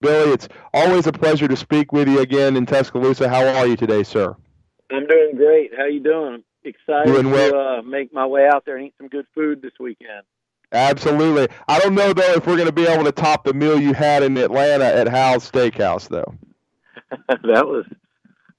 Billy, it's always a pleasure to speak with you again in Tuscaloosa. How are you today, sir? I'm doing great. How you doing? Excited Doing well. to make my way out there and eat some good food this weekend. Absolutely. I don't know, though, if we're going to be able to top the meal you had in Atlanta at Hal's Steakhouse, though. that was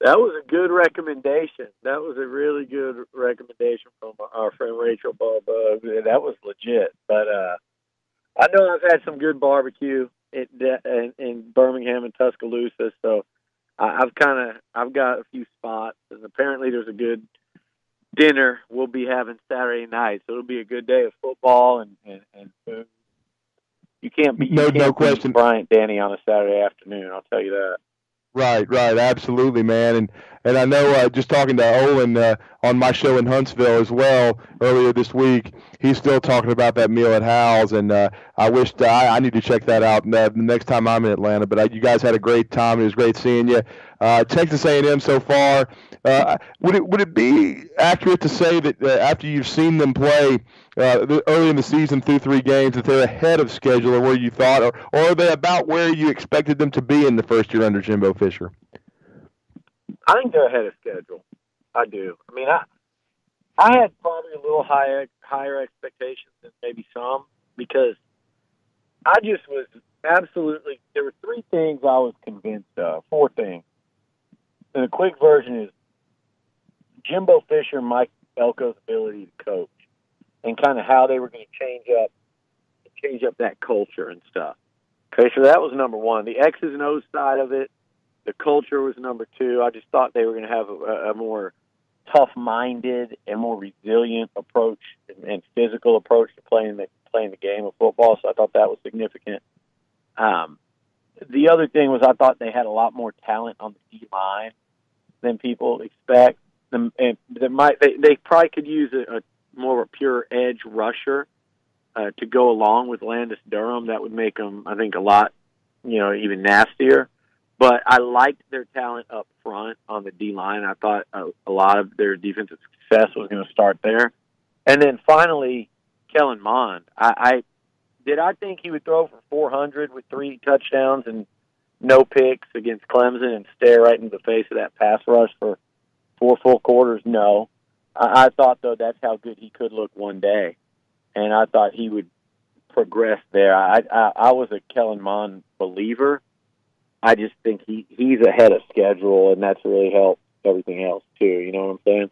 a good recommendation. That was a really good recommendation from our friend Rachel Ballbug. That was legit. But I know I've had some good barbecue in Birmingham and Tuscaloosa, so I've got a few spots, and apparently there's a good dinner we'll be having Saturday night. So it'll be a good day of football and food. You can't beat Bryant Denny on a Saturday afternoon, I'll tell you that. Right, absolutely, man. And I know just talking to Olin on my show in Huntsville as well earlier this week, he's still talking about that meal at Hal's, and I wish I need to check that out the next time I'm in Atlanta. But you guys had a great time. It was great seeing you. Texas A&M so far. Would it be accurate to say that after you've seen them play early in the season through 3 games, that they're ahead of schedule or where you thought, or are they about where you expected them to be in the first year under Jimbo Fisher? I think they're ahead of schedule. I do. I mean, I had probably a little higher expectations than maybe some, because I just was absolutely – there were 3 things I was convinced of, 4 things. And the quick version is Jimbo Fisher and Mike Elko's ability to coach and kind of how they were going to change up that culture and stuff. Okay, so that was number 1. The X's and O's side of it, the culture was number 2. I just thought they were going to have a more tough-minded and more resilient approach and physical approach to playing the game of football, so I thought that was significant. The other thing was I thought they had a lot more talent on the D-line than people expect. And they probably could use a more of a pure edge rusher to go along with Landis Durham. That would make them, I think, a lot, even nastier. But I liked their talent up front on the D-line. I thought a lot of their defensive success was going to start there. And then finally, Kellen Mond. I think he would throw for 400 with 3 touchdowns and no picks against Clemson and stare right into the face of that pass rush for 4 full quarters? No. I thought, though, that's how good he could look one day. And I thought he would progress there. I was a Kellen Mond believer. I just think he's ahead of schedule, and that's really helped everything else, too. You know what I'm saying?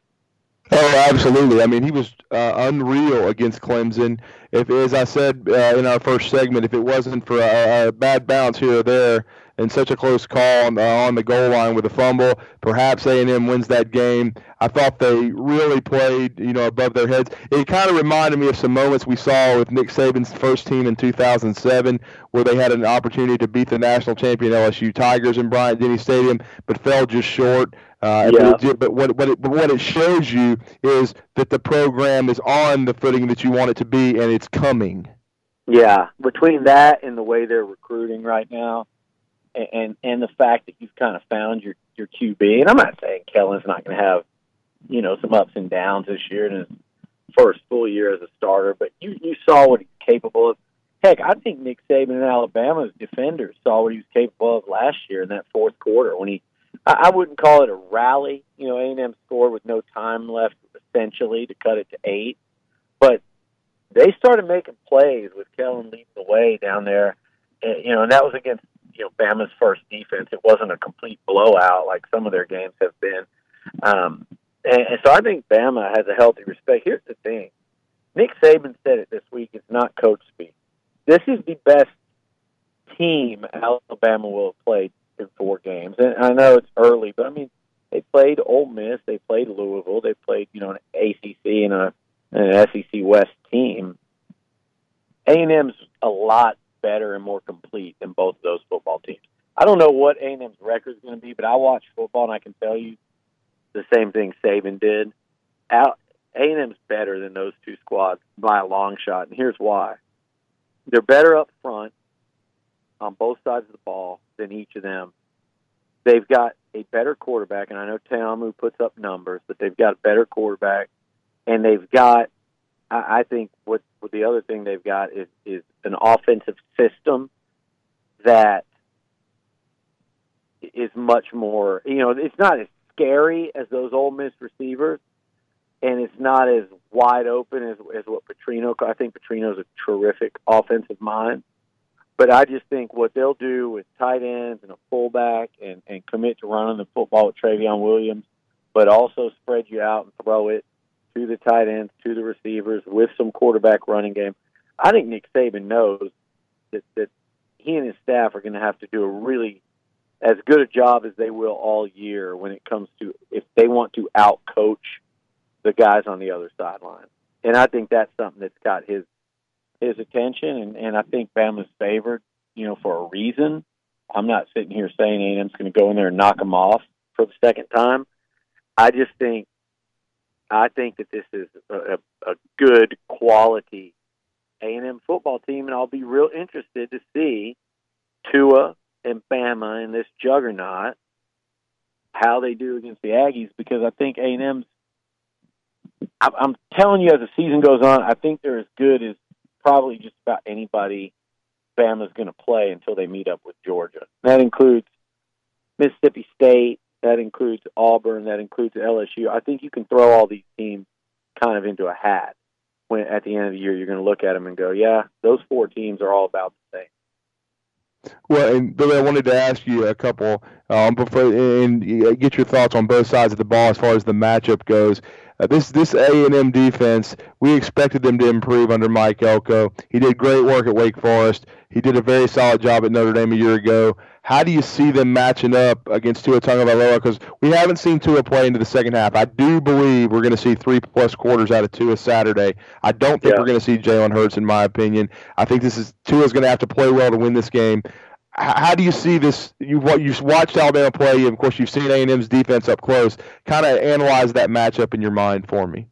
Oh, absolutely. I mean, he was unreal against Clemson. As I said in our first segment, if it wasn't for a bad bounce here or there and such a close call on the goal line with a fumble, perhaps A&M wins that game. I thought they really played, above their heads. It kind of reminded me of some moments we saw with Nick Saban's first team in 2007, where they had an opportunity to beat the national champion LSU Tigers in Bryant-Denny Stadium, but fell just short. But what it shows you is that the program is on the footing that you want it to be, and it's coming. Yeah, between that and the way they're recruiting right now, and the fact that you've kind of found your QB, and I'm not saying Kellen's not going to have some ups and downs this year in his first full year as a starter, but you saw what he's capable of. Heck, I think Nick Saban and Alabama's defenders saw what he was capable of last year in that fourth quarter when I wouldn't call it a rally. A&M scored with no time left, essentially, to cut it to 8. But they started making plays with Kellen leading the way down there. And that was against, Bama's first defense. It wasn't a complete blowout like some of their games have been. And so I think Bama has a healthy respect. Here's the thing. Nick Saban said it this week. It's not coach speak. This is the best team Alabama will have played in 4 games. And I know it's early, but, they played Ole Miss. They played Louisville. They played, an ACC and an SEC West team. A&M's a lot better and more complete than both of those football teams. I don't know what A&M's record is going to be, but I watch football, and I can tell you the same thing Saban did. A&M's better than those 2 squads by a long shot, and here's why. They're better up front on both sides of the ball than each of them. They've got a better quarterback, and I know Tamu puts up numbers, but they've got a better quarterback, and they've got, I think, what the other thing they've got is an offensive system that is much more, it's not as scary as those Ole Miss receivers, and it's not as wide open as what Petrino. I think Petrino's a terrific offensive mind, but I just think what they'll do with tight ends and a fullback and commit to running the football with Trayveon Williams, but also spread you out and throw it to the tight ends, to the receivers with some quarterback running game. I think Nick Saban knows that he and his staff are going to have to do a really as good a job as they will all year when it comes to if they want to out-coach the guys on the other sideline. And I think that's something that's got his attention, and I think Bama's favored, for a reason. I'm not sitting here saying A&M's going to go in there and knock them off for the second time. I think that this is a good quality A&M football team, and I'll be real interested to see Tua and Bama in this juggernaut, how they do against the Aggies, because I think A&M's, I'm telling you, as the season goes on, I think they're as good as probably just about anybody Bama's going to play until they meet up with Georgia. That includes Mississippi State, that includes Auburn, that includes LSU. I think you can throw all these teams kind of into a hat when at the end of the year you're going to look at them and go, yeah, those four teams are all about the same. Well, and Billy, I wanted to ask you a couple before and get your thoughts on both sides of the ball as far as the matchup goes. This A&M defense, we expected them to improve under Mike Elko. He did great work at Wake Forest. He did a very solid job at Notre Dame a year ago. How do you see them matching up against Tua Tagovailoa? Because we haven't seen Tua play into the second half. I do believe we're going to see 3+ quarters out of Tua Saturday. I don't think we're going to see Jalen Hurts, in my opinion. I think Tua's going to have to play well to win this game. How do you see this? You've watched Alabama play. Of course, you've seen A&M's defense up close. Kind of analyze that matchup in your mind for me.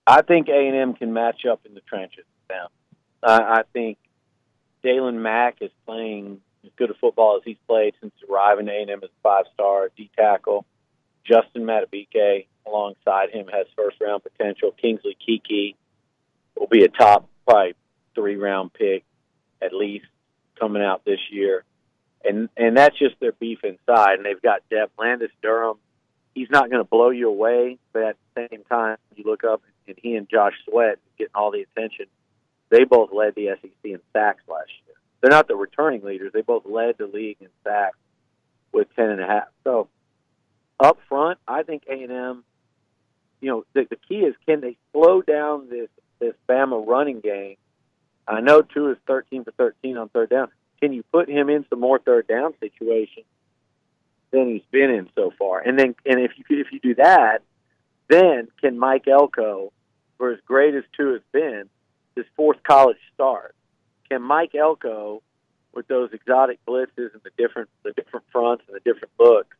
I think A&M can match up in the trenches now. I think Jalen Mack is playing as good a football as he's played since arriving to A&M as a 5-star D-tackle. Justin Matabike alongside him has first-round potential. Kingsley Keke will be a top, probably 3-round pick at least, coming out this year, and that's just their beef inside. And they've got depth. Landis Durham, he's not going to blow you away, but at the same time, you look up and he and Josh Sweat getting all the attention. They both led the SEC in sacks last year. They're not the returning leaders. They both led the league in sacks with 10.5. So up front, I think A&M. The key is, can they slow down this Bama running game? I know Tua is 13 for 13 on third down. Can you put him in some more third down situations than he's been in so far? And if you do that, then can Mike Elko, for as great as Tua has been, his fourth college start, can Mike Elko, with those exotic blitzes and the different fronts and the different looks,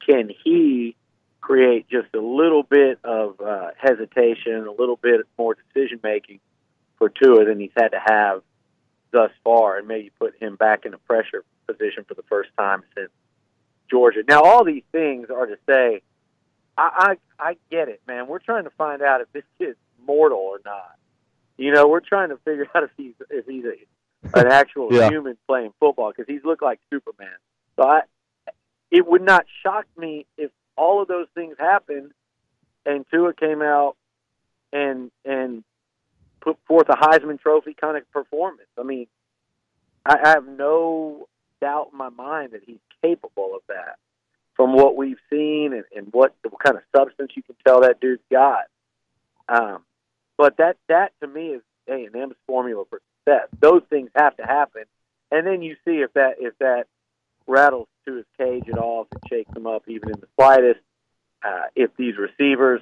can he create just a little bit of hesitation, a little bit more decision making for Tua than he's had to have thus far, and maybe put him back in a pressure position for the first time since Georgia. Now, all these things are to say, I get it, man. We're trying to find out if this kid's mortal or not. We're trying to figure out if he's an actual human playing football, because he's looked like Superman. So it would not shock me if all of those things happened and Tua came out and put forth a Heisman Trophy kind of performance. I mean, I have no doubt in my mind that he's capable of that from what we've seen and what kind of substance you can tell that dude's got. But that to me is A&M's formula for success. Those things have to happen, and then you see if that rattles to his cage at all, if it shakes him up even in the slightest. If these receivers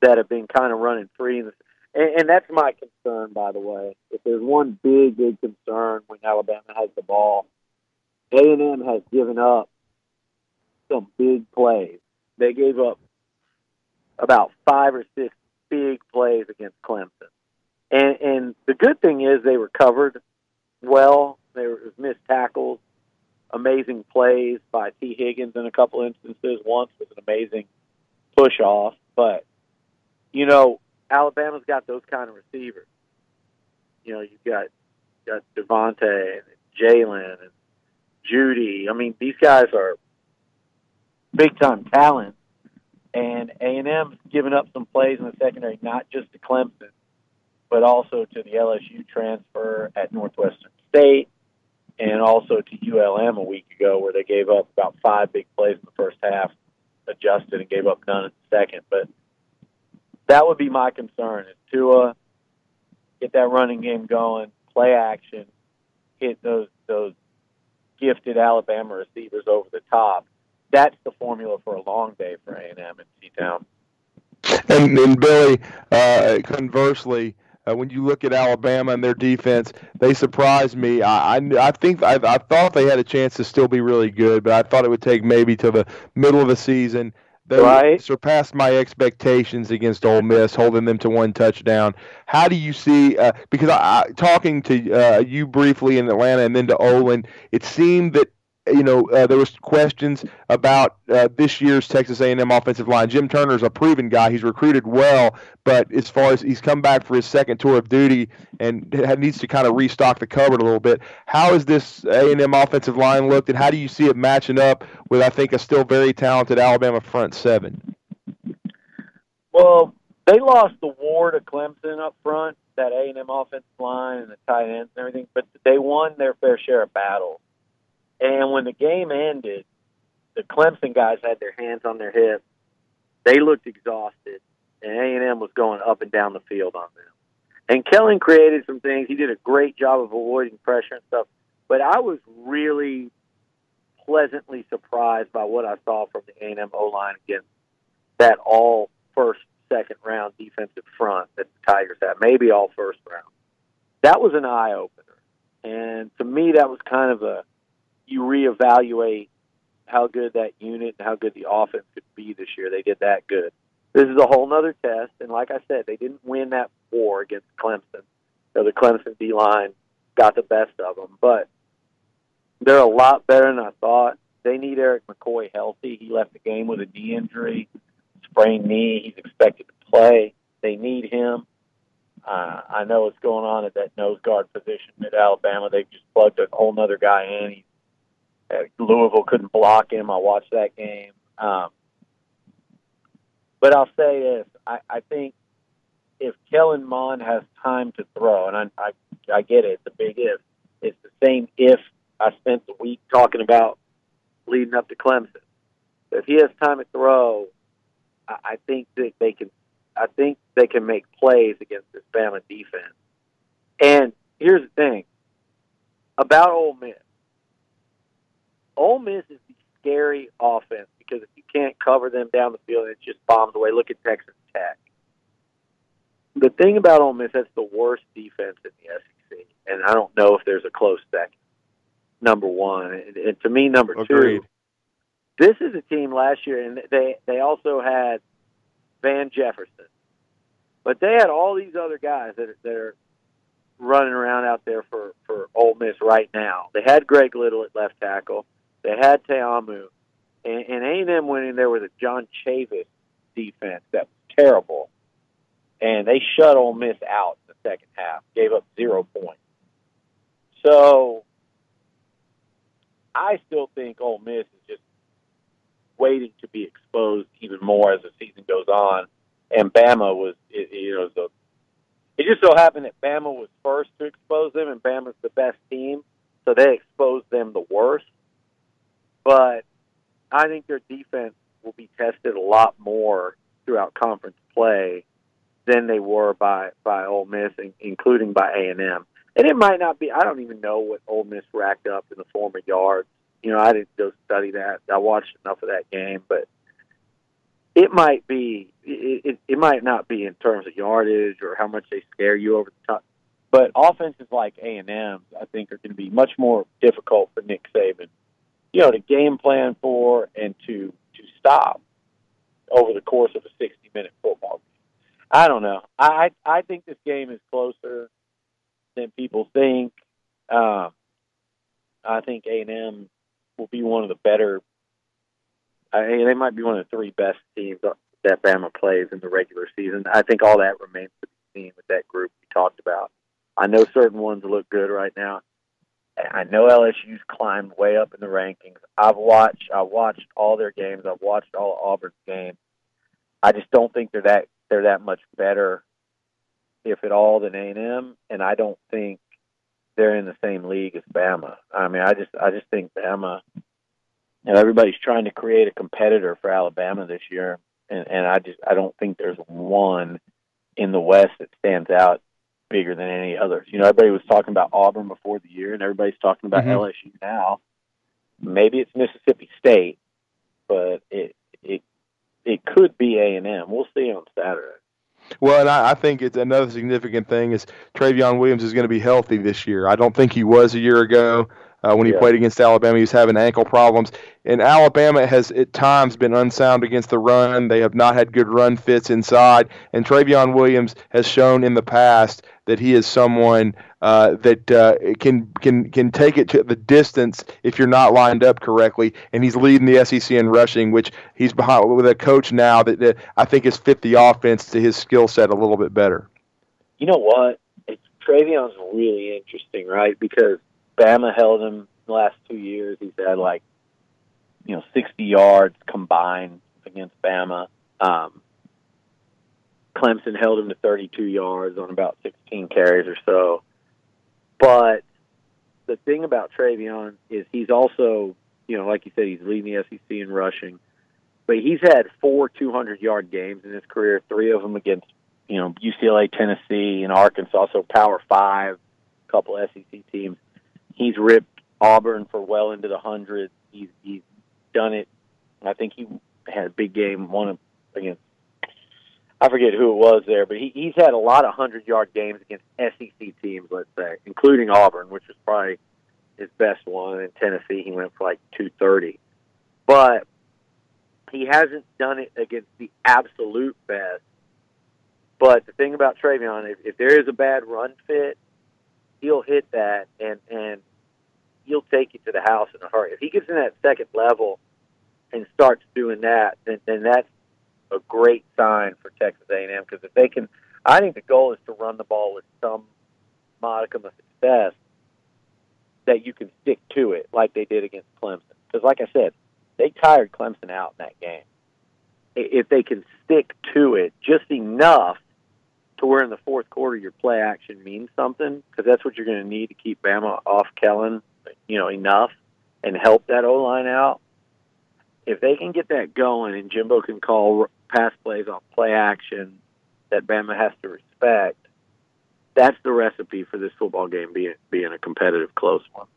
that have been kind of running free and that's my concern, by the way. If there's one big concern when Alabama has the ball, A&M has given up some big plays. They gave up about 5 or 6 big plays against Clemson. And the good thing is they recovered well. There was missed tackles, amazing plays by T. Higgins in a couple instances. Once was an amazing push-off. But, Alabama's got those kind of receivers. You've got Devontae and Jalen and Judy. I mean, these guys are big-time talent, and A&M's given up some plays in the secondary, not just to Clemson, but also to the LSU transfer at Northwestern State, and also to ULM a week ago, where they gave up about 5 big plays in the first half, adjusted, and gave up none in the second. But that would be my concern, is Tua, get that running game going, play action, hit those gifted Alabama receivers over the top. That's the formula for a long day for A&M in T-Town. And Billy, conversely, when you look at Alabama and their defense, they surprised me. I thought they had a chance to still be really good, but I thought it would take maybe to the middle of the season. They surpassed my expectations against Ole Miss, holding them to 1 touchdown. How do you see? Because talking to you briefly in Atlanta and then to Olin, it seemed that there was questions about this year's Texas A&M offensive line. Jim Turner's a proven guy; he's recruited well, but as far as he's come back for his second tour of duty and needs to kind of restock the cupboard a little bit. How has this A&M offensive line looked, and how do you see it matching up with, I think, a still very talented Alabama front seven? Well, they lost the war to Clemson up front, that A&M offensive line and the tight ends and everything, but they won their fair share of battles. And when the game ended, the Clemson guys had their hands on their hips. They looked exhausted, and A&M was going up and down the field on them. And Kellen created some things. He did a great job of avoiding pressure and stuff. But I was really pleasantly surprised by what I saw from the A&M O-line against that all first, second round defensive front that the Tigers had, maybe all first round. That was an eye-opener. And to me, that was kind of you reevaluate how good that unit and how good the offense could be this year. They did that good. This is a whole nother test, and like I said, they didn't win that war against Clemson. The Clemson D-line got the best of them, but they're a lot better than I thought. They need Eric McCoy healthy. He left the game with a knee injury, sprained knee. He's expected to play. They need him. I know what's going on at that nose guard position at Alabama. They've just plugged a whole nother guy in. Louisville couldn't block him. I watched that game. But I'll say this. I think if Kellen Mond has time to throw, and I get it, it's a big if. It's the same if I spent the week talking about leading up to Clemson. If he has time to throw, I think that they can. I think they can make plays against this Bama defense. And here's the thing about Ole Miss. Ole Miss is the scary offense because if you can't cover them down the field, it just bombs away. Look at Texas Tech. The thing about Ole Miss, that's the worst defense in the SEC, and I don't know if there's a close second. Number one, and to me, number Agreed. two. This is a team last year, and they also had Van Jefferson, but they had all these other guys that are running around out there for Ole Miss right now. They had Greg Little at left tackle. They had Te'amu. And A&M went in there with a John Chavis defense that was terrible. And they shut Ole Miss out in the second half, gave up 0 points. So I still think Ole Miss is just waiting to be exposed even more as the season goes on. And Bama was, it just so happened that Bama was first to expose them, and Bama's the best team, so they exposed them the worst. But I think their defense will be tested a lot more throughout conference play than they were by Ole Miss, including by A&M. And it might not be, I don't even know what Ole Miss racked up in the form of yards. I didn't go study that. I watched enough of that game, but it might be, it might not be in terms of yardage or how much they scare you over the top. But offenses like A&M, I think, are going to be much more difficult for Nick Saban, to game plan for and to stop over the course of a 60-minute football game. I don't know. I think this game is closer than people think. I think A&M will be one of the better. They might be one of the 3 best teams that Bama plays in the regular season. I think all that remains to be seen with that group we talked about. I know certain ones look good right now. I know LSU's climbed way up in the rankings. I watched all their games. I've watched all of Auburn's games. I just don't think they're that much better, if at all, than A&M, and I don't think they're in the same league as Bama. I mean, I just think Bama, everybody's trying to create a competitor for Alabama this year, and I don't think there's one in the West that stands out bigger than any others. Everybody was talking about Auburn before the year, and everybody's talking about LSU now. Maybe it's Mississippi State, but it could be A&M. We'll see on Saturday. Well, and I think it's another significant thing is Trayveon Williams is going to be healthy this year. I don't think he was a year ago. When he played against Alabama, he was having ankle problems. And Alabama has at times been unsound against the run. They have not had good run fits inside. And Trayveon Williams has shown in the past that he is someone that can take it to the distance if you're not lined up correctly. And he's leading the SEC in rushing, which he's behind with a coach now that I think has fit the offense to his skill set a little bit better. You know what? Trayvion's really interesting, right? Because Bama held him the last 2 years. He's had 60 yards combined against Bama. Clemson held him to 32 yards on about 16 carries or so. But the thing about Trayveon is he's also, like you said, he's leading the SEC in rushing. But he's had 4 200-yard games in his career, 3 of them against, UCLA, Tennessee, and Arkansas, so Power 5, a couple SEC teams. He's ripped Auburn for well into the hundreds. He's done it. I think he had a big game, one against, I forget who it was there, but he's had a lot of 100-yard games against SEC teams, let's say, including Auburn, which was probably his best one. In Tennessee, he went for 230. But he hasn't done it against the absolute best. But the thing about Trayveon, if there is a bad run fit, he'll hit that, and he'll take you to the house in a hurry. If he gets in that second level and starts doing that, then that's a great sign for Texas A&M, because if they can, I think the goal is to run the ball with some modicum of success that you can stick to it like they did against Clemson. Because like I said, they tired Clemson out in that game. If they can stick to it just enough to where in the fourth quarter your play action means something, because that's what you're going to need to keep Bama off Kellen, enough and help that O-line out. If they can get that going and Jimbo can call pass plays off play action that Bama has to respect, that's the recipe for this football game being a competitive, close one.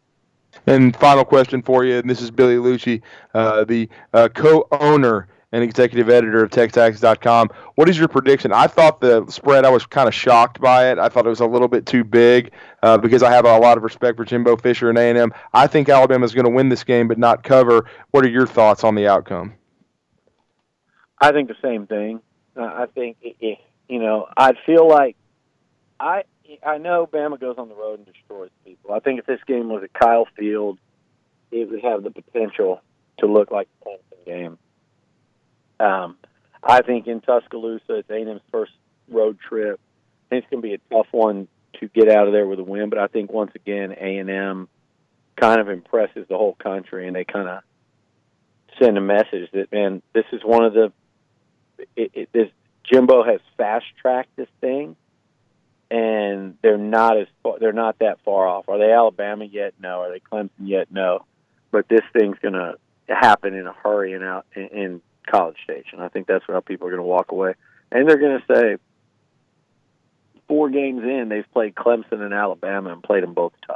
And final question for you, and this is Billy Lucci, the co-owner and executive editor of TexAgs.com. What is your prediction? I thought the spread, I was kind of shocked by it. I thought it was a little bit too big because I have a lot of respect for Jimbo Fisher and A&M. I think Alabama is going to win this game but not cover. What are your thoughts on the outcome? I think the same thing. I think, I'd feel like I know Bama goes on the road and destroys people. I think if this game was at Kyle Field, it would have the potential to look like a Clemson game. I think in Tuscaloosa, it's A&M's first road trip. I think it's going to be a tough one to get out of there with a win, but I think once again A&M kind of impresses the whole country, and they kind of send a message that, man, this is one of the this Jimbo has fast-tracked this thing, and they're not that far off. Are they Alabama yet? No. Are they Clemson yet? No. But this thing's going to happen in a hurry and out in College Station. I think that's how people are going to walk away. And they're going to say 4 games in, they've played Clemson and Alabama and played them both tough.